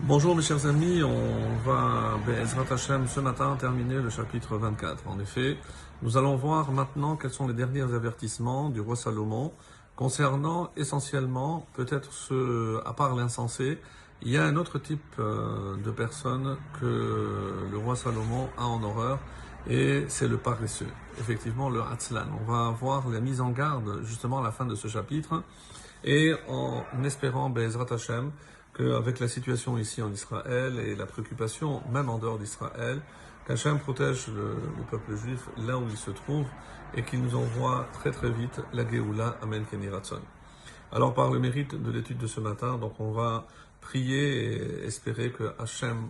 Bonjour mes chers amis, on va, Be'ezrat Hashem, ce matin terminer le chapitre 24. En effet, nous allons voir maintenant quels sont les derniers avertissements du roi Salomon concernant essentiellement, peut-être à part l'insensé, il y a un autre type de personne que le roi Salomon a en horreur et c'est le paresseux. Effectivement, le Hatzlan. On va voir la mise en garde justement à la fin de ce chapitre et en espérant, Be'ezrat Hashem, qu'avec la situation ici en Israël et la préoccupation, même en dehors d'Israël, qu'Hachem protège le peuple juif là où il se trouve et qu'il nous envoie très très vite la Géoula, Amen Keni Ratzon. Alors par le mérite de l'étude de ce matin, donc on va prier et espérer que Hachem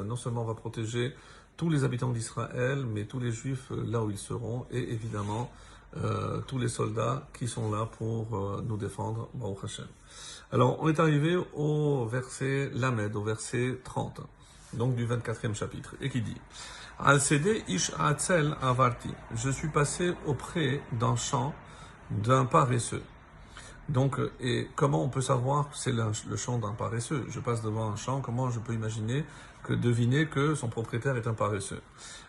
non seulement va protéger tous les habitants d'Israël, mais tous les juifs là où ils seront et évidemment tous les soldats qui sont là pour nous défendre, Baruch Hashem. Alors, on est arrivé au verset Lamed, au verset 30, donc du 24e chapitre, et qui dit Al-Sede ish Atzel avarti. Je suis passé auprès d'un champ d'un paresseux. Donc, et comment on peut savoir que c'est le champ d'un paresseux? Je passe devant un champ, comment je peux deviner que son propriétaire est un paresseux?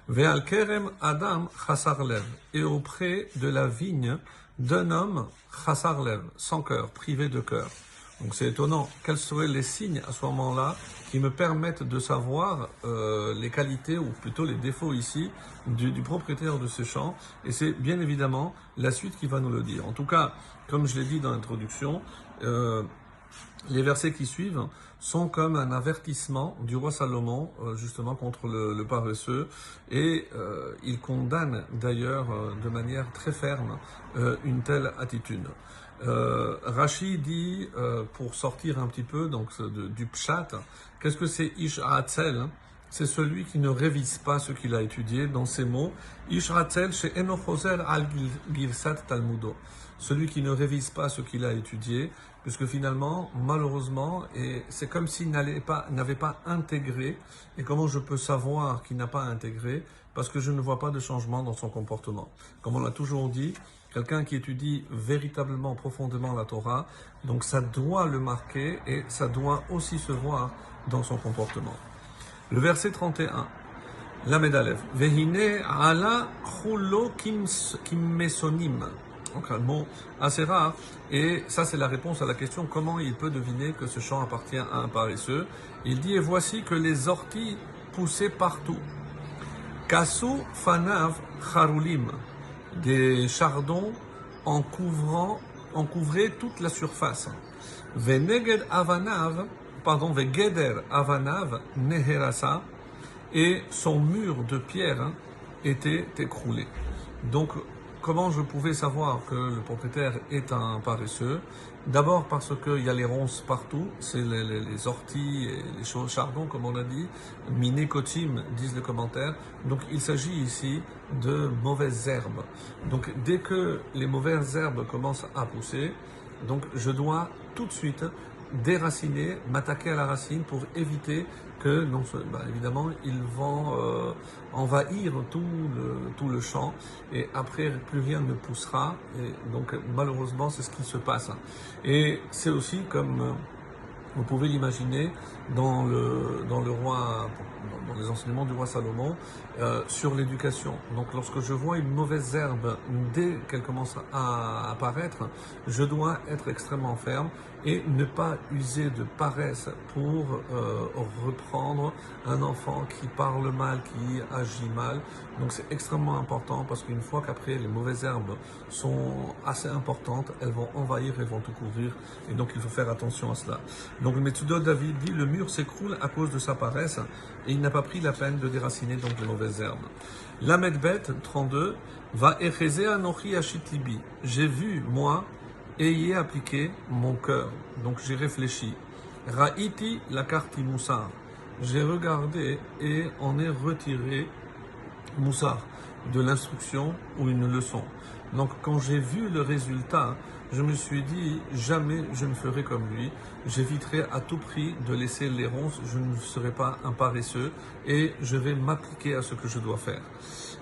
Ve'al kerem adam chasar lev. Et auprès de la vigne d'un homme chasar lev, sans cœur, privé de cœur. Donc c'est étonnant. Quels seraient les signes à ce moment-là qui me permettent de savoir les qualités ou plutôt les défauts ici du propriétaire de ce champ? Et c'est bien évidemment la suite qui va nous le dire. En tout cas, comme je l'ai dit dans l'introduction, les versets qui suivent sont comme un avertissement du roi Salomon justement contre le paresseux et il condamne d'ailleurs de manière très ferme une telle attitude. Rashi dit, pour sortir un petit peu donc du pshat, qu'est-ce que c'est Ish Hatzel? C'est celui qui ne révise pas ce qu'il a étudié. Dans ces mots, Ish Hatzel chez Enochoser al Girsat Talmudo. Celui qui ne révise pas ce qu'il a étudié, puisque finalement, malheureusement, et c'est comme s'il n'avait pas intégré. Et comment je peux savoir qu'il n'a pas intégré? Parce que je ne vois pas de changement dans son comportement. Comme on l'a toujours dit, quelqu'un qui étudie véritablement, profondément la Torah, donc ça doit le marquer et ça doit aussi se voir dans son comportement. Le verset 31, Lamed Aleph, Vehine ala chulo kimmesonim. Donc un mot assez rare, et ça c'est la réponse à la question comment il peut deviner que ce champ appartient à un paresseux. Il dit, et voici que les orties poussaient partout. Kasu fanav charulim. Des chardons en couvraient toute la surface. Vegeder avanav neherasa, et son mur de pierre était écroulé. Donc, comment je pouvais savoir que le propriétaire est un paresseux? D'abord parce qu'il y a les ronces partout, c'est les orties et les chardons, comme on a dit, minécotim, disent les commentaires. Donc il s'agit ici de mauvaises herbes. Donc dès que les mauvaises herbes commencent à pousser, donc je dois tout de suite déraciner, m'attaquer à la racine pour éviter que, non, évidemment, ils vont envahir tout le champ et après plus rien ne poussera. Et donc malheureusement c'est ce qui se passe. Et c'est aussi comme vous pouvez l'imaginer dans les enseignements du roi Salomon sur l'éducation. Donc lorsque je vois une mauvaise herbe, dès qu'elle commence à apparaître, je dois être extrêmement ferme et ne pas user de paresse pour reprendre un enfant qui parle mal, qui agit mal. Donc c'est extrêmement important parce qu'une fois qu'après les mauvaises herbes sont assez importantes, elles vont envahir, elles vont tout couvrir et donc il faut faire attention à cela. Donc le Metzudoth David dit, le mur s'écroule à cause de sa paresse et il n'a pas pris la peine de déraciner donc les mauvaises herbes. Lamed Bet 32 va echeze anochi ashit libi. J'ai vu, moi, ayez appliqué mon cœur. Donc j'ai réfléchi. Ra'iti lakarti moussar. J'ai regardé et en ai retiré moussar, de l'instruction ou une leçon. Donc quand j'ai vu le résultat, je me suis dit, jamais je ne ferai comme lui. J'éviterai à tout prix de laisser les ronces, je ne serai pas un paresseux et je vais m'appliquer à ce que je dois faire.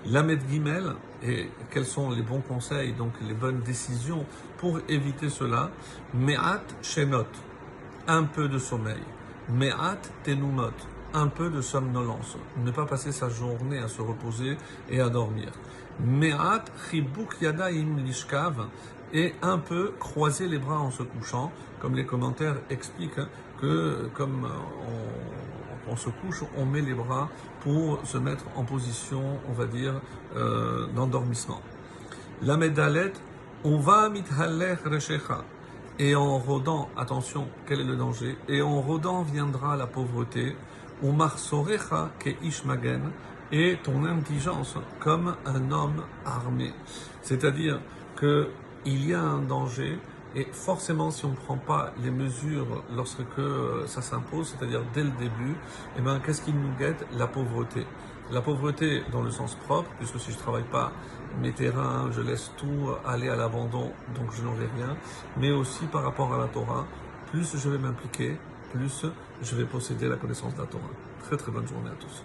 Lamed Gimel, et quels sont les bons conseils, donc les bonnes décisions pour éviter cela? Me'at Shenot, un peu de sommeil. Me'at tenumot, un peu de somnolence, ne pas passer sa journée à se reposer et à dormir. Me'at chibuk yadaim lishkav, et un peu croiser les bras en se couchant, comme les commentaires expliquent que comme on se couche, on met les bras pour se mettre en position, on va dire, d'endormissement. La médalet, on va mithalech reshecha. Et en rôdant, attention, quel est le danger? Et en rôdant viendra la pauvreté, ou marsorecha ke ishmagen, et ton indigence comme un homme armé. C'est-à-dire que il y a un danger, et forcément, si on ne prend pas les mesures lorsque ça s'impose, c'est-à-dire dès le début, eh ben, qu'est-ce qui nous guette? La pauvreté. La pauvreté dans le sens propre, puisque si je ne travaille pas mes terrains, je laisse tout aller à l'abandon, donc je n'aurai rien, mais aussi par rapport à la Torah, plus je vais m'impliquer, plus je vais posséder la connaissance de la Torah. Très très bonne journée à tous.